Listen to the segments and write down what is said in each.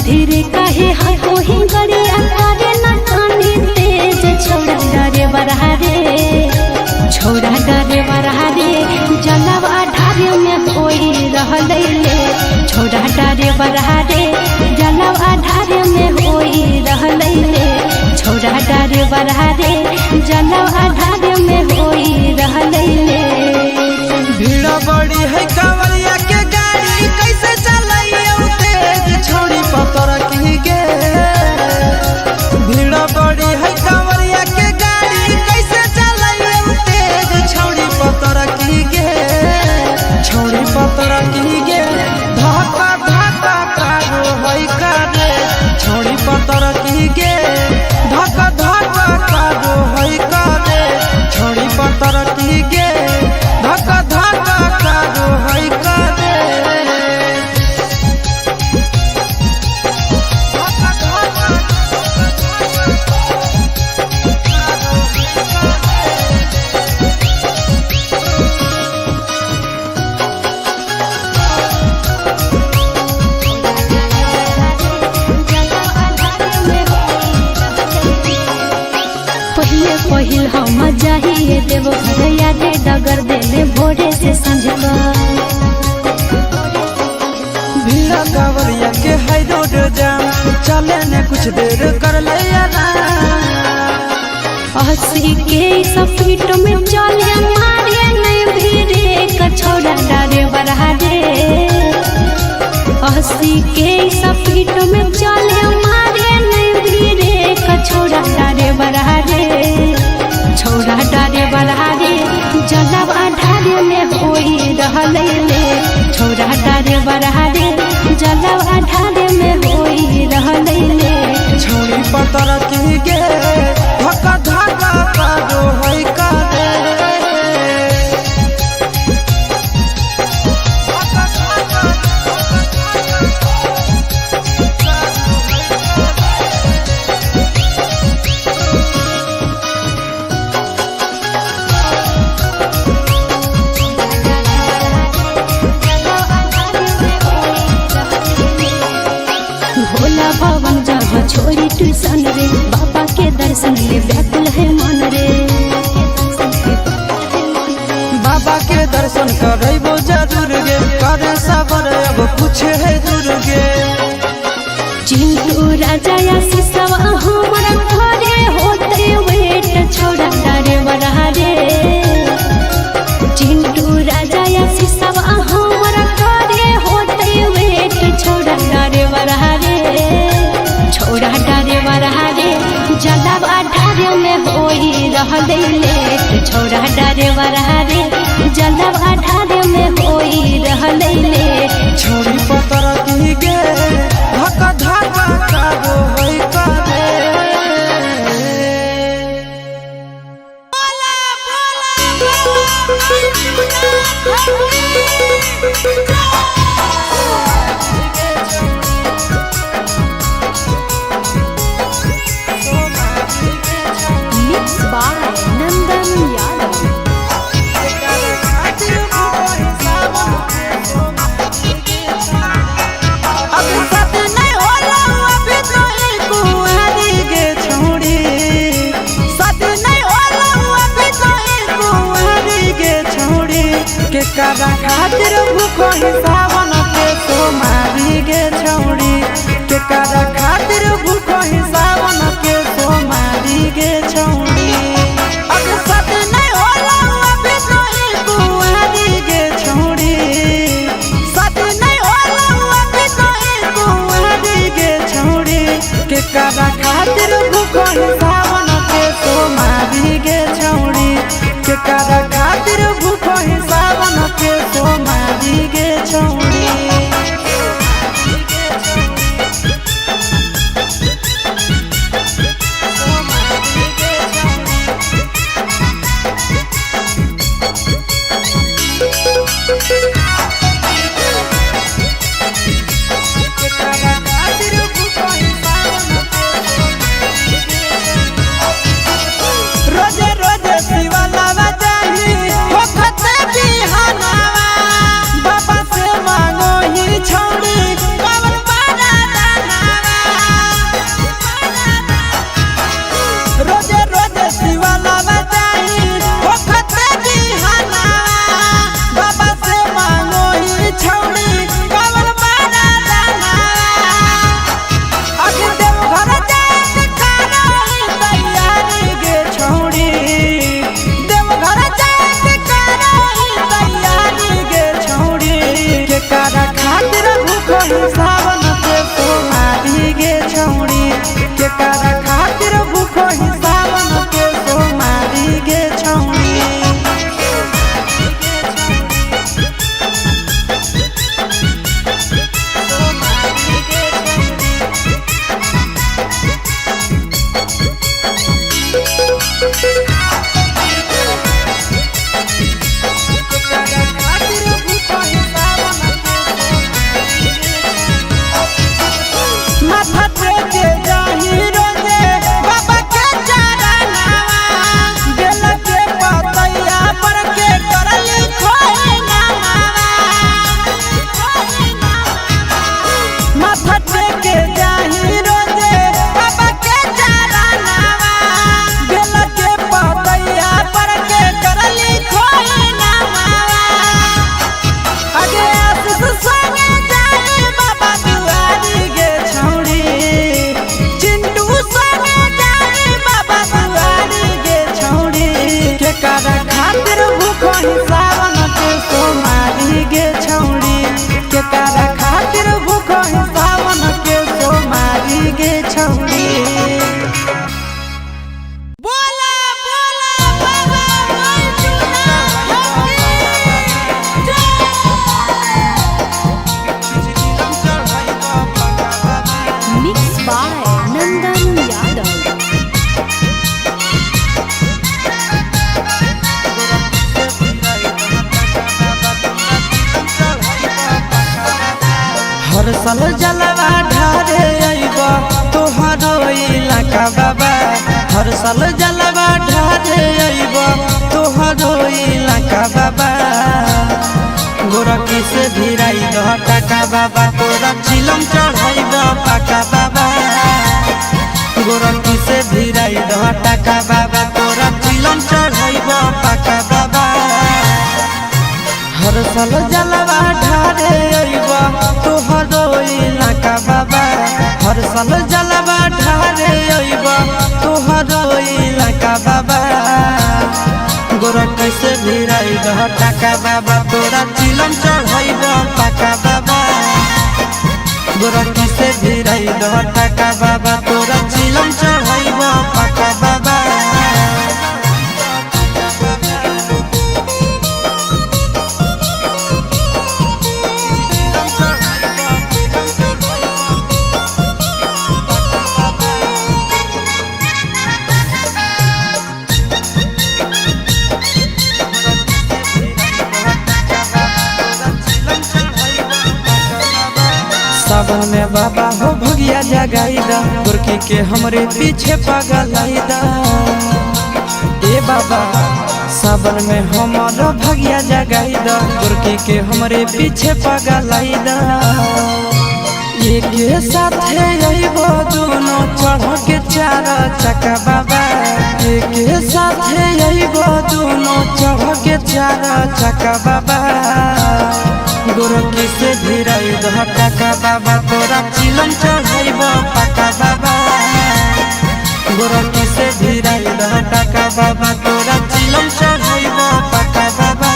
धीरे काहे हाको ही गरिया करे न कानी तेज छोड़ा डरे बरहारे छोड़ा डरे बरहारे जलवा ढारे में कोई रहले ले छोड़ा डरे बरहारे जलवा ढारे में कोई रहले ले छोड़ा डरे बरहारे जलवा ढारे में कोई रहले ले। भीड़ बड़ी है कांवरिया के गाड़ी कैसे चलाइयो तेज छोड़ी पतर की गे। भीड़ बड़ी है कांवरिया के गाड़ी कैसे चलाइयो तेज छोड़ी पतर की गे छोड़ी पतर की गे। धक्का धक्का कारो है कारे छोड़ी पतर की गे धक्का धक्का कारो है कारे छोड़ी पतर की गे धक्का धक्का कारो है कारे। पहिल हम जाहिए देव घर यादे डगर देले भोरे से संझ भीड़ा कांवरिया के है रोड जाम चले ने कुछ देर कर ले हंसी के सपीट में चले मारे नहीं भीड़े कछोड़ा डरे बरहारे हंसी के सपीट में चले मारे नहीं भीड़े कछोड़ा डरे बरहारे छोड़ा डरे बरहारे जलवा ढारे में कोई रहले ले छोड़ा डरे बरहारे जलवा ढारे में कोई रहले ले छोड़ी पतर की गे धक्का धक्का कारो है कारे। भोला भवन जहाँ छोड़ी ट्यूशन रे बाबा के दर्शन ले व्याकुल है मन रे बाबा के दर्शन करबो जरूर गे करे सबर अब कुछ है दूर गे। चिंटू राजा या सिसवा हमारा घरे होते वेट छोड़ा डरे बरहारे चिंटू राजा या सिसवा हमारा घरे होते वेट छोड़ा डरे बरहारे छोड़ा डरे बरहारे जलवा ढारे में होई रहले ले छोड़ा डरे बरहारे जलवा ढारे में होई रहले ले छोड़ी पतर की गे धक्का धक्का कारो है कारे। मिक्स बाय नंदन यादव अभी सत नहीं होला अभी तो एक कुंवारी गे छोड़ी सत नहीं होला अभी तो एक कुंवारी गे छोड़ी के करा खातिर भूखो ही सावन के सोमारी गे छोड़ी के करा खातिर भूखो ही सावन के सोमारी गे छोड़ी। अभी सत नहीं होला अभी तो एक कुंवारी गे छोड़ी सत नहीं होला अभी तो एक कुंवारी गे छोड़ी के करा खातिर भूखो ही सावन के सोमारी गे छोड़ी के करा खातिर भूखो ही सावन के सोमारी गे छोड़ी। के करा खातिर भूखो ही सावन के साल जलवा ढारे अइब तोहरो इलाका बाबा हर साल जलवा ढारे अइब तोहरो इलाका बाबा गोरखी से भिराई दह टाका बाबा तोरा चिलम चढ़ाइब पाका बाबा गोरखी से भिराई दह टाका बाबा तोरा चिलम चढ़ाइब पाका बाबा हर साल जलवा ढारे अइब तोहरो इलाका बाबा हर साल जलवा ढारे अइब तोहरो इलाका बाबा गोरखी से भिराई दह टाका बाबा तोरा चिलम चढ़ाइब पाका बाबा गोरखी से भिराई दह टाका बाबा तोरा चिलम चढ़ाइब पाका बाबा सावन में बाबा हो भगिया जगाईदा गोरखी के हमरे पीछे पगलाईदा ए बाबा सावन में हमारा भगिया जगाईदा गोरखी के हमरे पीछे पगलाईदा एक साथे अइबो दोनों चढ़ के चार चक्का बाबा एक साथे अइबो दोनों चढ़ के चार चक्का बाबा गोरखी से भिराई दह टाका बाबा तोरा चिलम चढ़ाइब पाका बाबा गोरखी से भिराई दह टाका बाबा तोरा चिलम चढ़ाइब पाका बाबा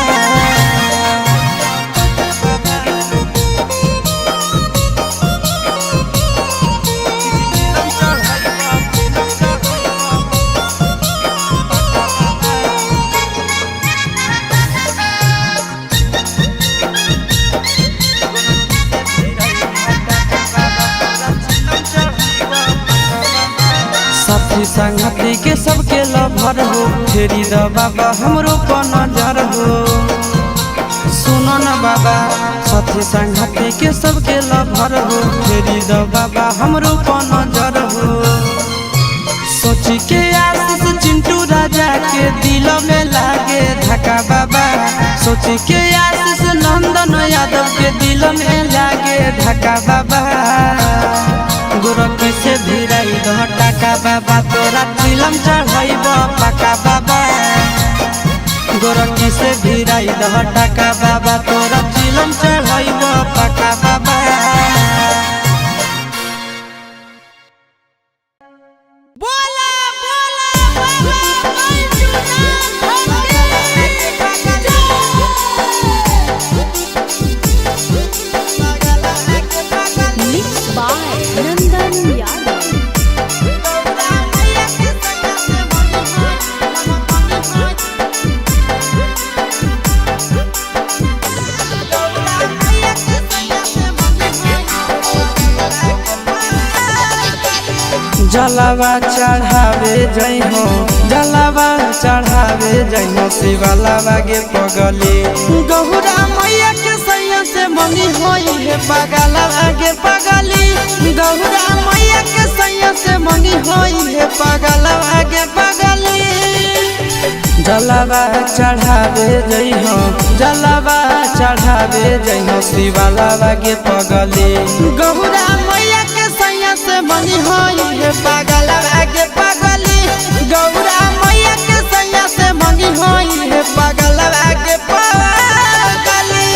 साथी संगति के सबके लभर हो फेरी द बाबा हमरो पर नजर हो सुनो न बाबा साथी संगति के सबके लभर हो फेरी द बाबा हमरो पर नजर हो सोची के आशीष चिंटू राजा के दिल में लागे धक्का बाबा सोची के आशीष नंदन यादव के दिल में लागे धक्का बाबा गोरखी से भिराई दह टाका बाबा तोरा चिलम चढ़ाइब पाका बाबा गोरखी से भिराई दह टाका बाबा तोरा चिलम चढ़ाइब पाका बाबा जलवा चढ़ावे जइहो जलवा चढ़ावे जइहो शिवलावा गे पगली गहुरा मैया के सैया से मनी होई है पगलवा गे पगली गहुरा मैया के सैया से मनी होई है पगलवा गे पगली जलवा चढ़ावे जइहो जलवा चढ़ावे जइहो शिवलावा गे पगली गहुरा मैया के सैया से मनी होई है पगलवा गे पगली गौरा मैया के सैया से मनी होई है पगलवा गे पगली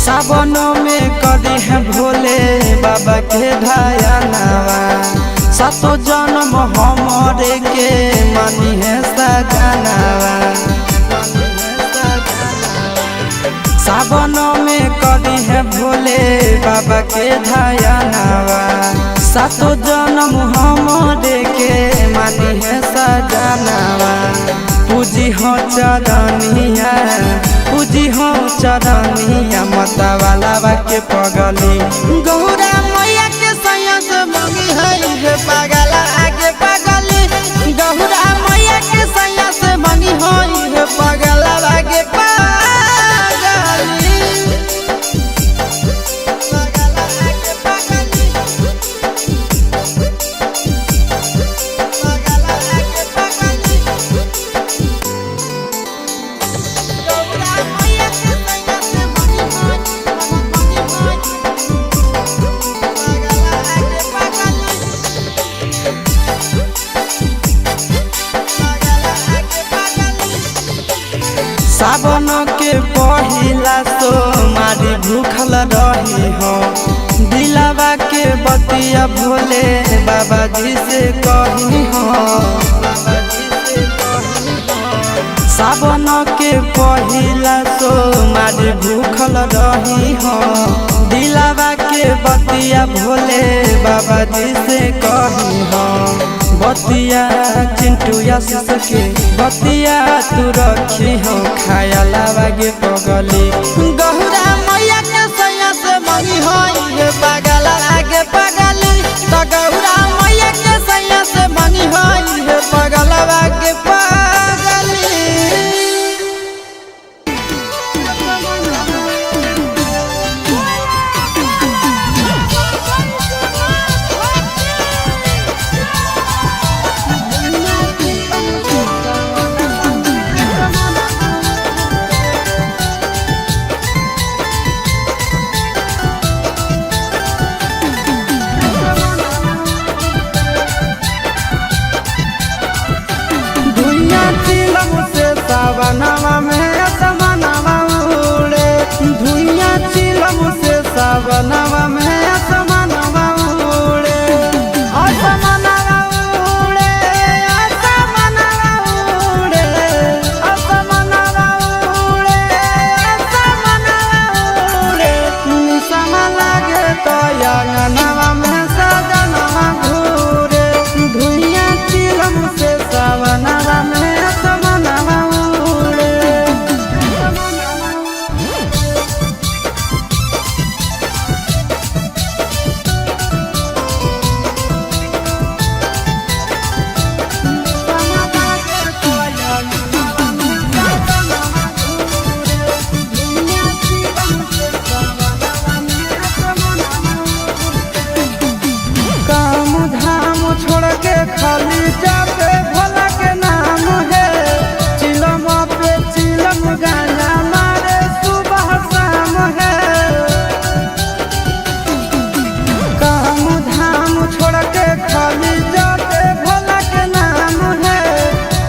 सावन में करी है भोले बाबा के ध्यानवा सातो जन्म हमरे के मानी है सजनवा सावन में करी है भोले बाबा के ध्यानवा सातो जन्म हमरे के मानी है सजनावा पूजी हो चरनिया पूजी हो चरनिया मतवाला के पगली गौरा मैया के सैया से मंगी है पागल आगे पगली गौरा मैया के सैया से मंगी है पागल आगे पगली सावन के पहिला सोमारी भूखल रही हो दिलावा के बतिया भोले बाबा जी से कही हो सावन के पहिला सोमारी भूखल रही हो दिलावा के बतिया भोले बाबा जी से कही हो बतिया चिंटू आशीष के बतिया तू रखी हो खाया लागे पगली गौरा मैया के सैया से मंगी हो ये पागल आगे पगली तो गौरा मैया के सैया से मंगी हो ये पागल आगे पगली सावनवा में असमनवा उड़े धुइया चिलम से सावनवा में असमनवा उड़े असमनवा उड़े असमनवा उड़े असमनवा उड़े असमनवा उड़े निसम लागे तो अंगनवा में सजनवा घूरे धुइया चिलम से सावनवा में खाली जापे भोला के नाम है चिलम पे चिलम गाना मारे सुबह शाम है काम धाम छोड़ के खाली जापे भोला के नाम है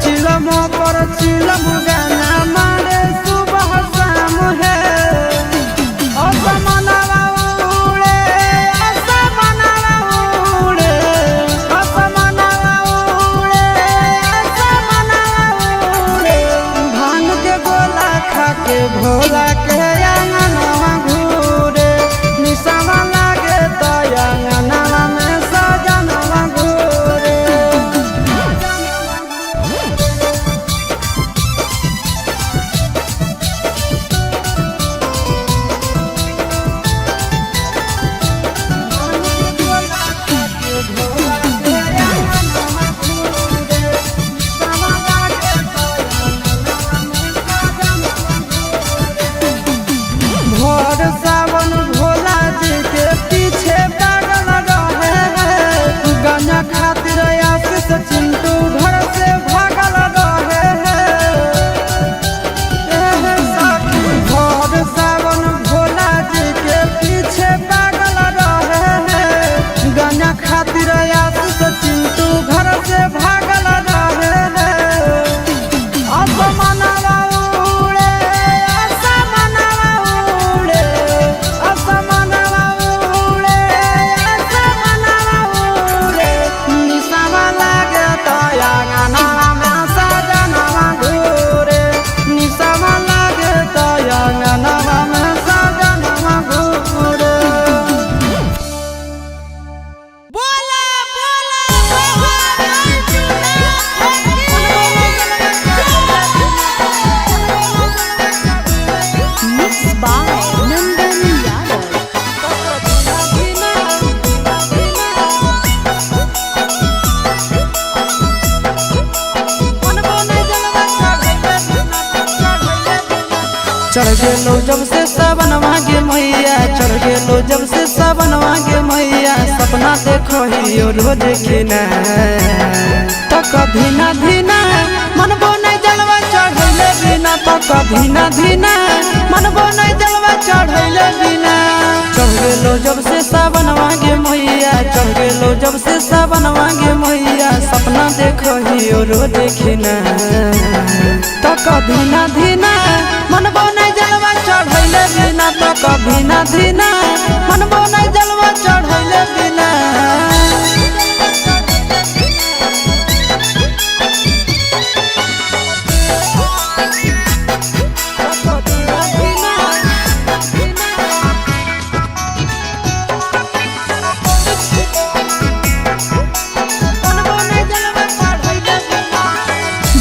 चिलम पर चिलम गाना मारे सुबह शाम है भोला के अंगनवा घूरे निसवा लागे तो अंगनवा में सजनवा घूरे सावन भोला जी के पीछे पागल रहे गंजा खातिर आशीष चिंटू घर से भागल रहे भोर सावन भोला जी के पीछे पागल रहे गंजा खातिर आशीष चिंटू घर से भागल रहे असमनवा उड़े असमनवा उड़े असमनवा उड़े असमनवा उड़े निसवा लागे तो अंगनवा में सजनवा घूरे निसवा लागे तो अंगनवा में सजनवा घूरे बोल चढ़ गेलो जब से सावनवा गे मैया, चढ़ गेलो जब से सावनवा गे मैया, सपना देखो ही रोज खिना तो कभी ना धीना मनबो नहीं जलवा चढ़ैले बिना, तो कभी ना धीना मनबो नहीं जलवा चढ़ैले बिना। चढ़ गेलो जब से सावनवा गे मैया, चढ़ गेलो जब से सावनवा गे मैया, सपना देखो ही रोज खिना तो कभी ना धीना मनबो नहीं जलवा चढ़ैले बिना, तो कभी ना धीना मनबो नहीं जलवा चढ़ैले बिना।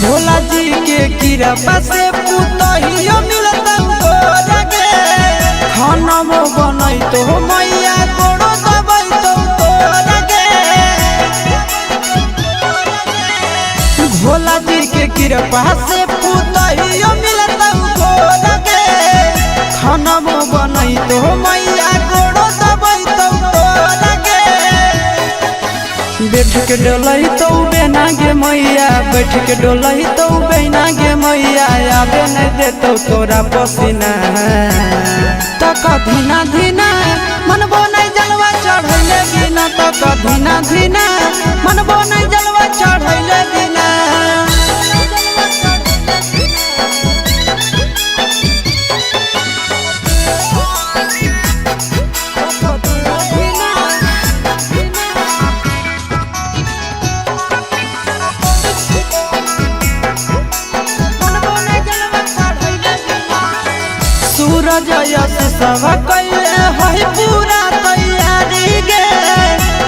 भोला जी के कृपा से पुतहियो मिलता तोरा गे, खाना बनई तो मैया गोड़ो दबई तो तोरा गे। भोला जी के कृपा से पुतहियो मिलता तोरा गे, खाना बनई तो मैया गोड़ो दबई तो तोरा गे। बैठ के डोलही तो बेना गे मैया, बैठ के डोलही तो बेना गे मैया, आबे नहीं देतो तोरा पसीना तो कभी ना धीना मनबो नहीं जलवा चढ़ैले बिना, तो कभी ना धीना मनबो नहीं जलवा चढ़ैले बिना। सूरज यश सब कैले है पूरा तैयारी गे,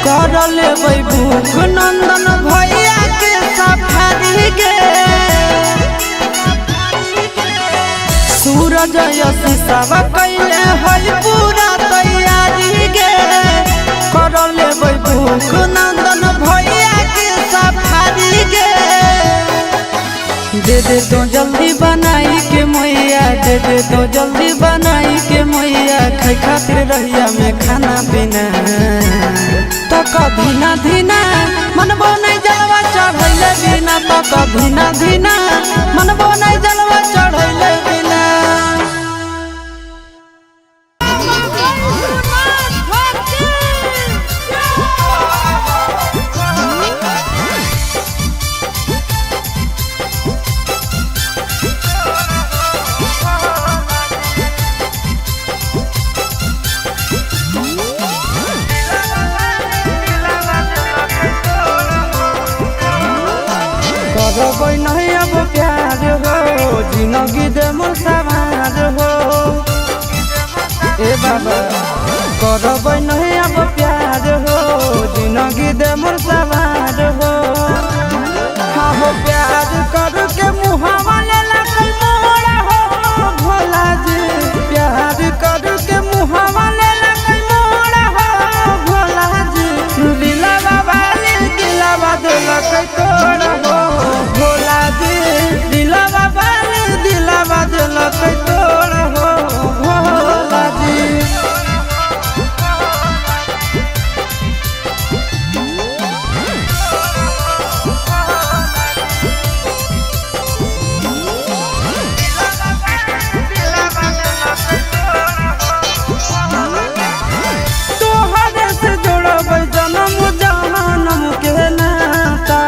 कर लेबै भूख नंदन भैया के सफारी गे। सूरज यश सब कैले है पूरा तैयारी गे, कर लेबै भूख नंदन भैया के सफारी गे। दे दे तो जल्दी बनाई के मैया, दे दे तो जल्दी बनाई के मैया, खाई खातिर रहिया में खाना पीना तो कभी ना धीना मनबो नहीं जलवा चढ़ैले बिना, तो कभी ना धीना मनबो नहीं जलवा चढ़ैले बिना। करबै नहीं अब प्यार हो, जिंदगी दे मोर सवार हो ए बाबा। करबै नहीं अब प्यार हो, जिंदगी दे मोर सवार हो। हाँ हो प्यार करके मुहावा ले लगल मोरा हो भोला जी, प्यार करके मुहावा ले लगल मोरा हो भोला जी। दिलवा वाली दिलवा दिलकै तोरा हो भोला जी, दिलवा वाली दिलवा दिलकै तोरा हो भोला जी। तोहरे से जोड़बै जन्म जन्म के नाता,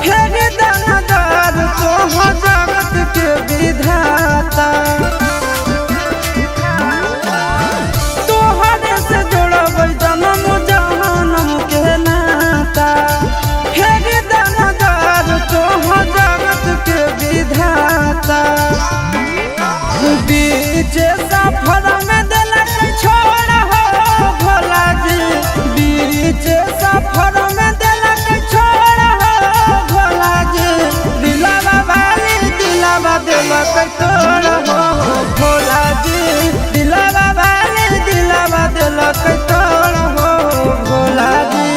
फेर दानादार तोहर जगत के विधाता। तोहरे से जोड़बै जन्म जन्म के नाता, फेर दानादार तोहर जगत के विधाता। बीच सफर में दिलक छोड़ हो भोला जी, बीच सफर में दिलक छोड़ हो भोला जी। दिलवा वाली दिलवा दिलक तोड़ हो भोला जी, दिलवा वाली दिलवा दिलक तोड़ हो भोला जी।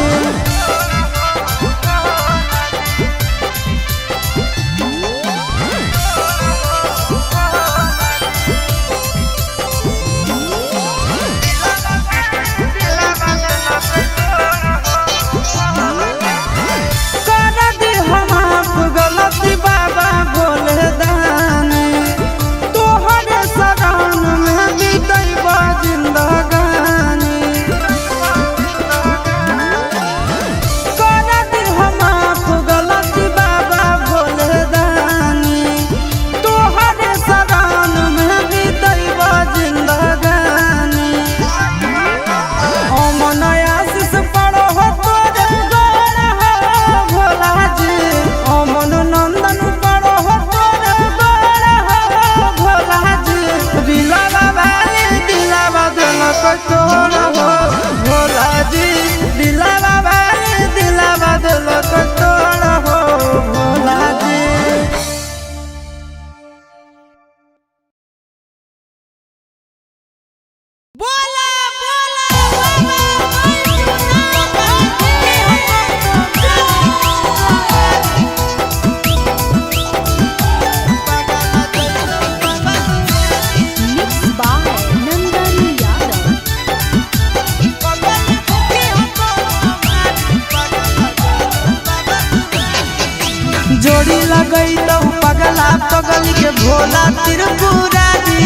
जोड़ी लगई तो पगला पगल के भोला त्रिपुरारी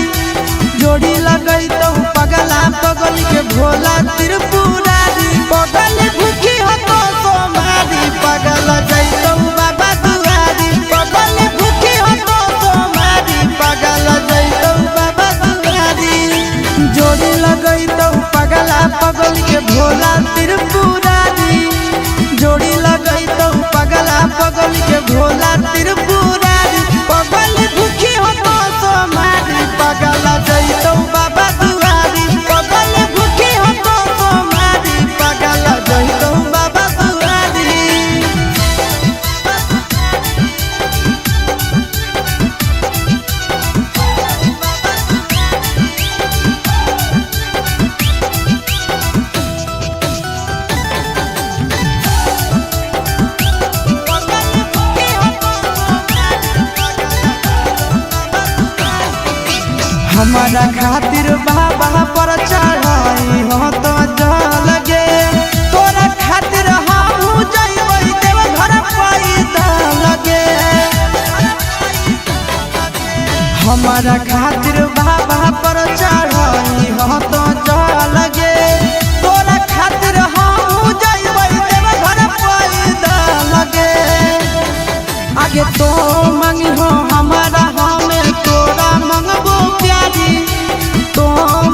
जोड़ी लगई तो पगला पगल के भोला त्रिपुरारी पगल भूखी हो तो सोमारी पगल जैतो बाबा दुआरी पगल भूखी हो तो सोमारी पगल जैतो बाबा दुआरी जोड़ी लगई तो पगला पगल के भोला त्रिपुरारी जोड़ी लगई तो पगला पगल के भोला त्रिपुरारी पगल भूखी हो तो सोमारी पगल जैतो बाबा दुआरी पगल भूखी हो तो सोमारी पगल जैतो बाबा दुआरी हमारा खातिर बाबा पर चढ़ाई हो तो जल गे तोरा खातिर हम जइबै देव घर पैदा लगे हमारा खातिर बाबा पर चढ़ाई हो तो जल गे तोरा खातिर हम जइबै देव घर पैदा लगे आगे तो मंगी हो हमारा हमें तोरा मंगबो तो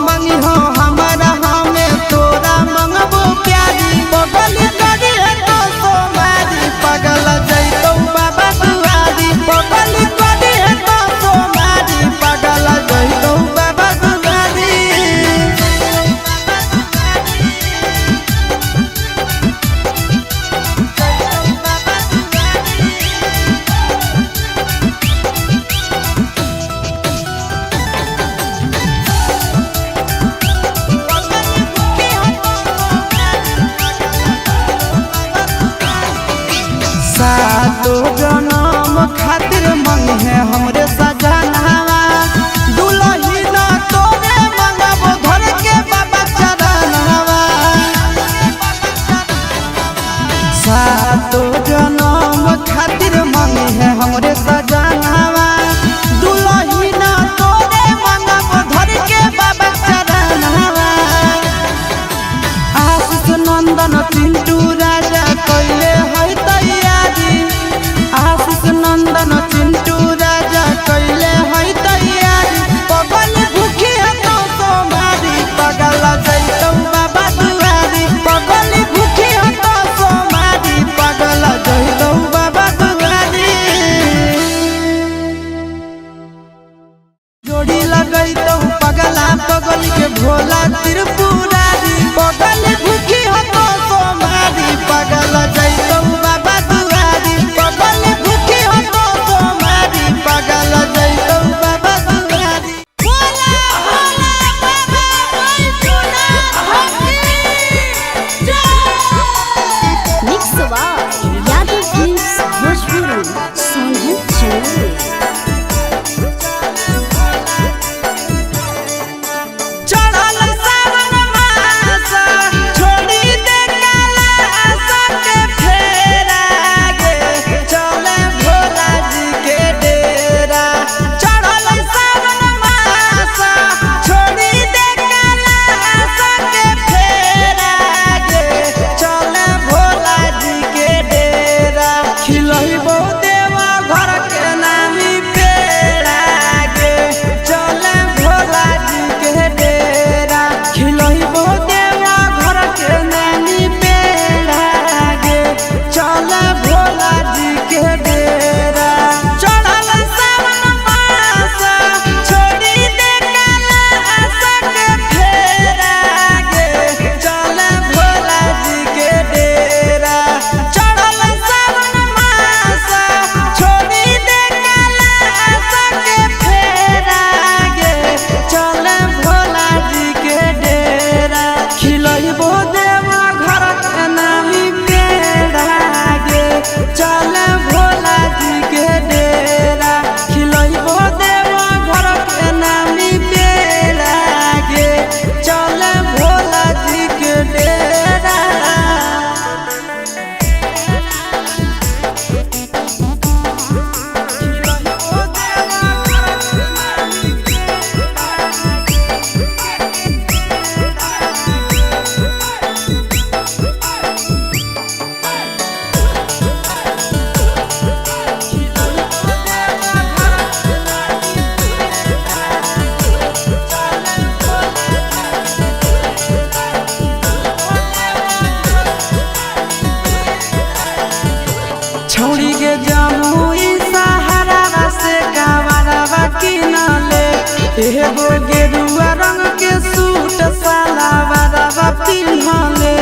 मंगी हो हमारा हमें तोरा मंगबो प्यारी पगल करी है तो सोमारी पगल जैतो बाबा दुआरी पगल करी है तो सोमारी पगल जैतो बाबा दुआरी सातो जनम खातिर मंगे है हमरे सजनावा दुलही ना तोरे मंगबो धर के बाबा चरणवा सातो जनम खातिर मंगे है हमरे सजनावा दुलही ना तोरे मंगबो धर के बाबा चरणवा आशीष नंदन पिंटू राजा कइले है तैयारी आशीष नंदन चिंटू राजा कइले है तैयारी पगल भूखी है तो सोमारी पगल जैतो बाबा दुआरी पगल भूखी है तो सोमारी पगल जैतो बाबा दुआरी जोड़ी लगई तो पगला पगल के भोला त्रिपुरारी पगल भूखी हो तो सोमारी पगल जैतो बाबा दुआरी पगल भूखी हो तो सोमारी पगल जैतो बाबा दुआरी भोला भोला बाबा बैठुना हकी जय मिक्स यादव फिल्म्स भोजपुरी सोनू चौधरी चढ़ल सावन मास छोड़ी दे कैलाश के फेरा गे चले भोला जी के डेरा चढ़ल सावन मास छोड़ी दे कैलाश के फेरा गे चले भोला जी के डेरा खिलइबो देव सालावा पिन्हले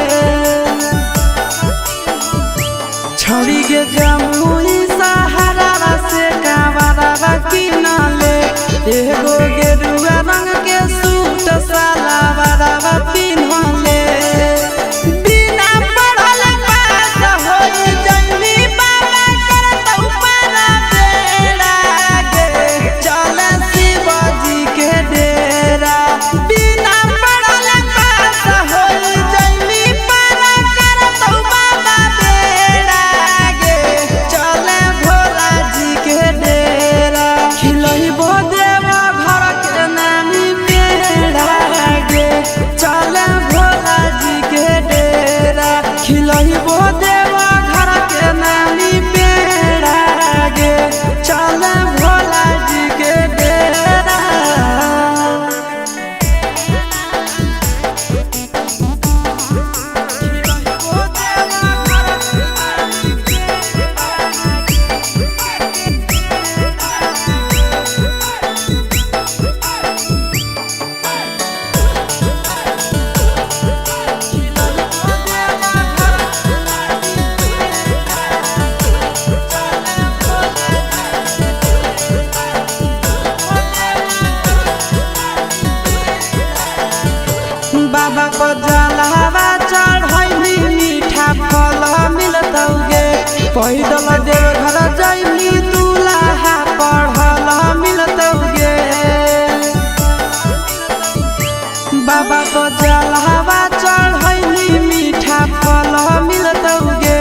छौड़ी के जमुई सहारा से कावरावा किनले एगो गेरुआ रंग के सूट सालावा पिन्हले बिना पढ़ल पास होई जइनी बाबा करतौ पारा बेड़ा गे चले शिवजी के डेरा बिना पढ़ल पास होई जइनी पारा करतौ बाबा बेड़ा गे चले भोला जी के डेरा खिलइबो देवा घर के नानी बेड़ा गे चले भोला जी के डेरा खिलइबो देवा घर के नानी बेड़ा गे चले भोला जी के डेरा बाबा को जलावा चढ़ैली मीठा फल मिलतौगे पैदल देव घर जइली दूल्हा पढ़ल मिलतौगे बाबा को जलावा चढ़ैली मीठा फल मिलतौगे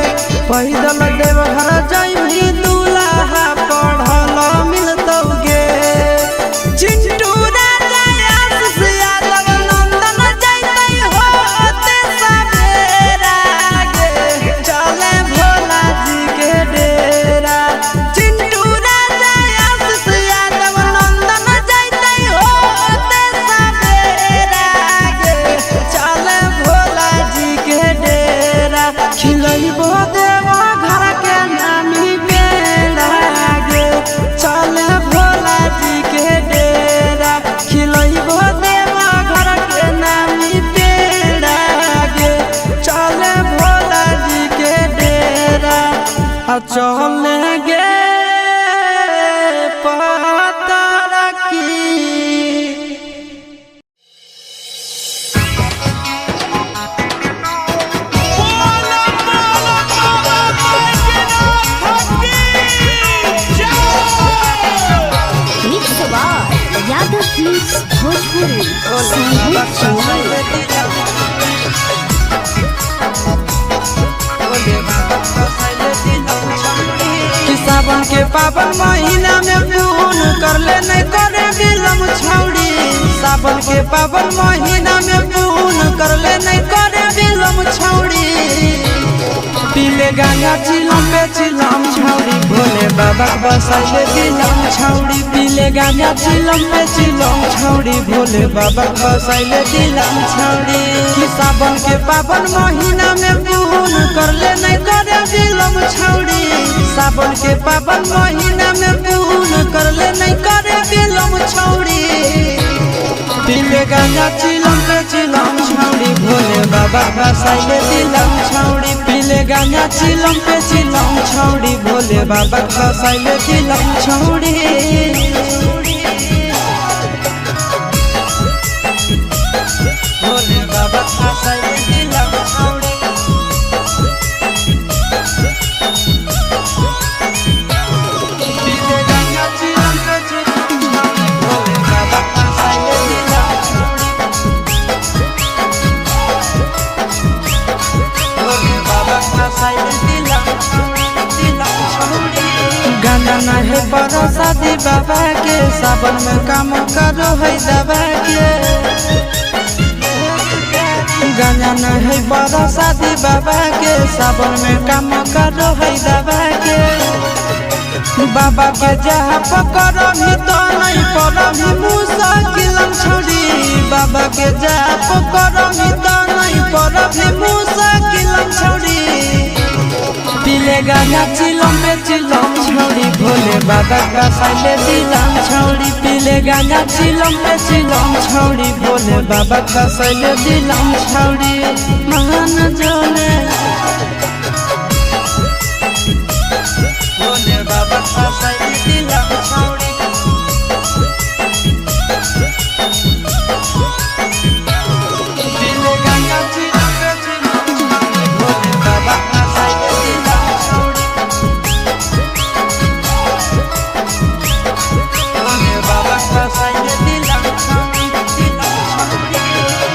पैदल देव घर जइली दूल्हा पढ़ल मिलतौगे चिंटू राजा आशीष यादव नंदन जइतै होते सवेरा गे चले भोला जी के डेरा चिंटू राजा आशीष यादव नंदन जइतै होते सवेरा गे चले भोला जी के डेरा खिलइबो देवा घर के नामी बेड़ा गे चले भोला जी के डेरा खिलइबो देवा घर के नामी बेड़ा गे चले भोला जी के डेरा चले गे पतर की मिक्स बार यादव फिल्म्स भोजपुरी कि सावन के पावन महीना में पून कर ले नहीं करे बिलम छौड़ी सावन के पावन महीना में पून कर ले नहीं करे बिलम छौड़ी पीले गांजा चिलम पे चिलम छौड़ी भोले बाबा बसाइले दिलम छौड़ी पीले गांजा चिलम पे चिलम छौड़ी भोले बाबा बसाइले दिलम छौड़ी कि सावन के पावन महीना में पून कर ले नहीं करे बिलम छौड़ी सावन के पावन महीना में पून कर ले नहीं करे बिलम छौड़ी पीले गांजा चिलम पे चिलम छौड़ी भोले बाबा बसाइले दिलम छौड़ी पीले गांजा चिलम पे चिलम छौड़ी भोले बाबा बसाइले दिलम छौड़ी भोले बाबा बसाइले दिलम छौड़ी पीले गांजा चिलम पे चिलम छौड़ी भोले बाबा बसाइले दिलम छौड़ी भोले बाबा बसाइले दिलम छौड़ी गाना नहीं बड़ा शादी बाबा के सावन में काम करो है दबा के गाना नहीं बड़ा शादी बाबा के सावन में काम करो है दबा के बाबा के जहाँ पकड़ो भी तो नहीं पड़ो भी मुश्किल छोड़ी बाबा के जहाँ पकड़ो भी तो नहीं पड़ो भी मुश्किल छोड़ी पीले गाना चिलम पे चिलम छौड़ी भोले बाबा का साइले दिलम छौड़ी पीले गाना चिलम पे चिलम छौड़ी भोले बाबा का साइले दिलम छौड़ी महान जोले भोले बाबा का साइले दिलम छौड़ी पीले गाना चिलम पे चिलम छौड़ी भोले बाबा का साइले दिलम छौड़ी भोले बाबा का साइले दिलम छौड़ी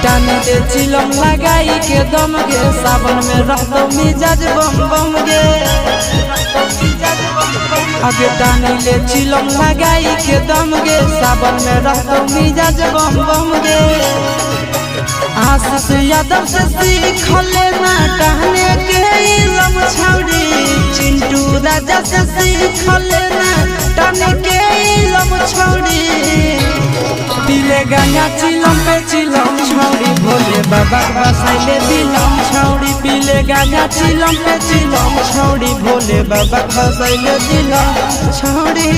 टानी दे चिलम लगाई के दम गे सावन में रहतो मिजाज बम बम गे आगे टानी ले चिलम लगाई के दम गे सावन में रहतो मिजाज बम बम गे आशीष यादव से सीख लेना टहने के इलम छौड़ी चिंटू राजा से सीख लेना टहने के इलम छौड़ी पीले गाना चिलम पे चिलम छौड़ी भोले बाबा का साइले दिलम छौड़ी पीले गाना चिलम पे चिलम छौड़ी भोले बाबा का साइले दिलम छौड़ी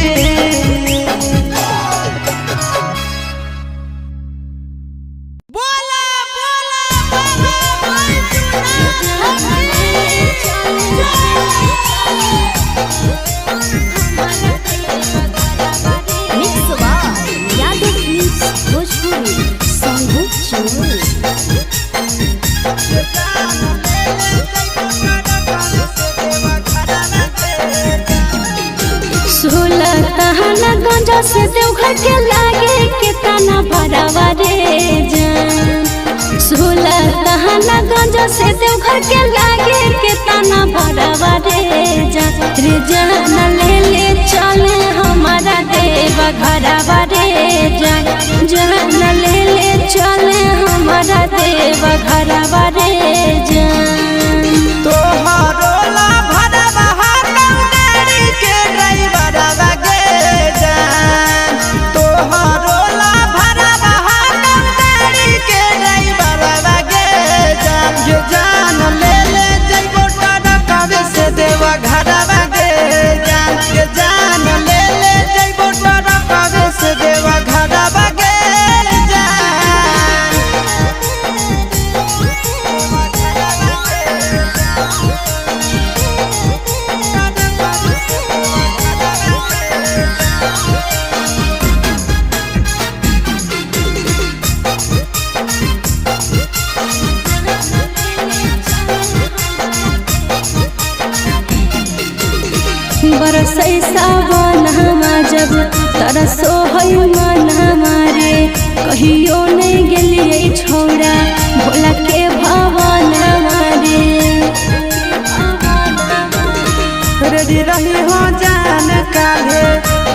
गंजा से देवघर के लागे कितना भरावा रे जान 16 तहना गंजा से देवघर के लागे कितना भरावा रे जान ले ले चले हमारा देव घरवा रे जान ले ले चले हमारा देव घरवा रे जान तोहारो ला भरवा गाड़ी के ड्राइवर गे जान तोहारो ला भरवा गाड़ी के ड्राइवर गे जान ये जान ले ले जइबो टरक से देवा घरवा गे जान ये जान ले ले जइबो टरक से देवा घरवा गे बरसै सावन हमा जब तरसो है मन हमारे कहियो नहीं गेलिए छौड़ा भोला के भवन हमारे रेडी रही हो जान काहे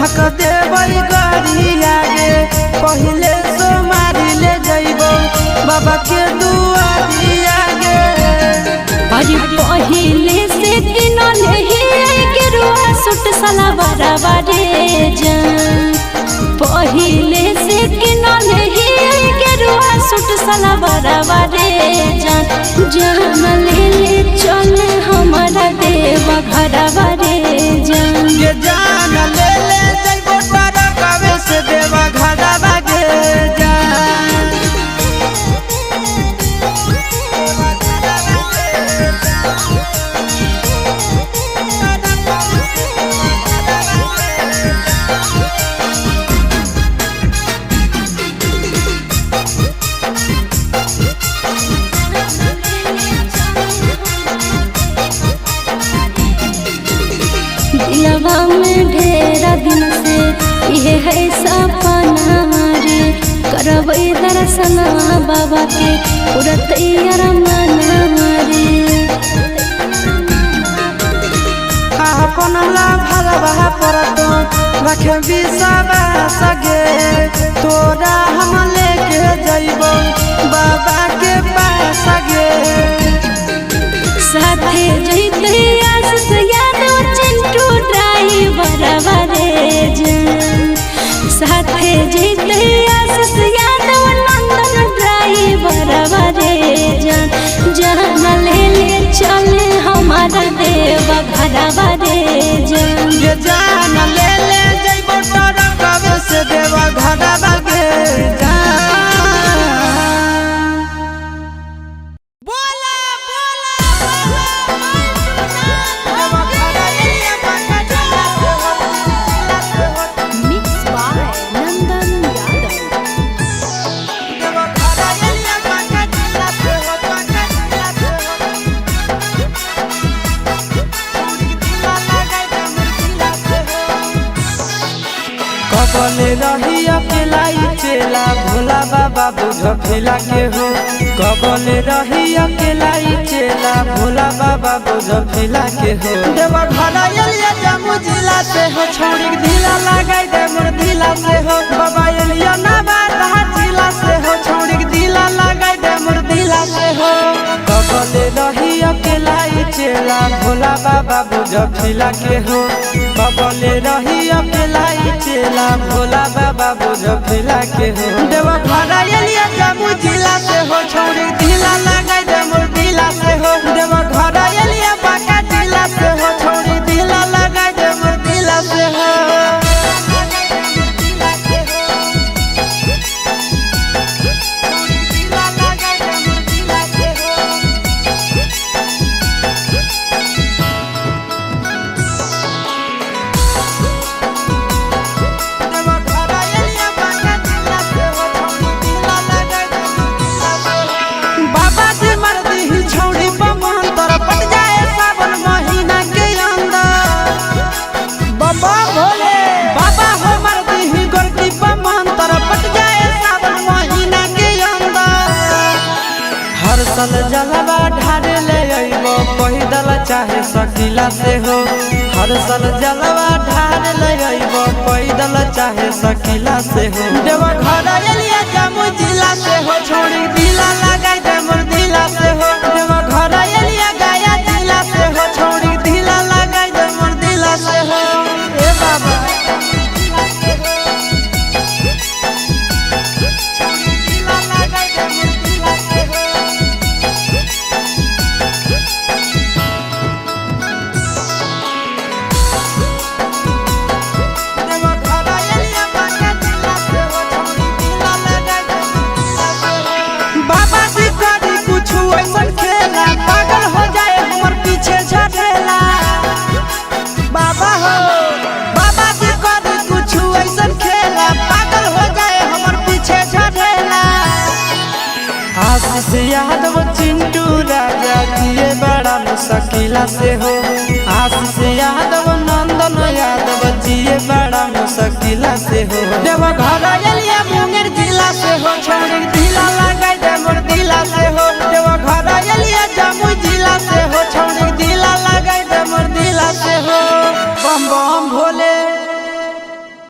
हक देवई गरी आगे पहिले सो मारी ले जइबो बाबा के दुआरी आगे अरे पहिले से किनले के रुआ सुट सला बराबा रे जान पहिले से किनले के रुआ सुट सला बराबा रे जान ले ले चले हमारा देव घरवा रे जान ये जान ले ले जइबो टरक से देवा घरवा गे जान दिलवा में ढेरा दिन से ये है सपना रे करबै दर्शन बाबा के पूरा तैयार मन रे अपन ला भरवा परतो रखे बिसावा सगे तोरा हम लेके जइबो बाबा के पास गे साथे जइते आस यादव चिंटू ड्राइवर रे जान साथे जइते आस यादव नंदन ड्राइवर रे जान ले ले चले हमारा देव घरवा रे जान। ये जान ले ले जइबो तोरा कबे से देवा घरवा गे जान। बोला बोला मिक्स बाय नंदन यादव। कबले रही अकेला चेला भोला बाबा बुझ फिला के हो। कबले रही अकेला चेला भोला बाबा बुझ फिला के हो। देवा घरा एलिया जमू जिला से हो छोड़ी ढीला लगाई दे मोर ढीला से हो। बाबा एलिया ना बात जिला से हो छोड़ी ढीला लगाई दे मोर ढीला से हो। कबले रही अकेला चेला भोला बाबा बुझ फिला के हो। कबले रही अकेला चेला भोला बाबा बुझ फिला के हो। देवा घरा एलिया जमू जिला से हो छोड़ी ढीला लगाई दे मोर ढीला से हो। देवा घरा एलिया बाका जिला से हो छोड़ी ढीला लगाई दे मोर ढीला से हो। बाबा जी मर्दी ही छौड़ी बमन तोरा पट जाए सावन महीना के अंदर। बाबा भोले बाबा हो मर्दी ही गोरकी बमन तोरा पट जाए सावन महीना के अंदर। हर साल जलवा ढारे ले अइबो पैदल चाहे सकीला से हो। हर साल जलवा ढारे ले अइबो पैदल चाहे सकीला से हो। देवा घरा एलिया जमू जिला से हो छोड़ी ढीला लगाई दे मोर ढीला से हो। देवा घरा एलिया गया जिला से हो छोड़ी ढीला लगाई दे मोर ढीला से हो। ए बाबा ढीला लगाई दे मोर ढीला से हो। देवा घरा एलिया बाका जिला से हो छोड़ी ढीला लगाई दे मोर ढीला से हो। बाबा जी करी कुछ ऐसन खेला पागल हो जाए हमर पीछे झटेला। बाबा हो बाबा जी करी कुछ ऐसन खेला पागल हो जाए हमर पीछे झटेला। आशीष यादव चिंटू राजा किए बड़ा मुश्किला से हो। आशीष यादव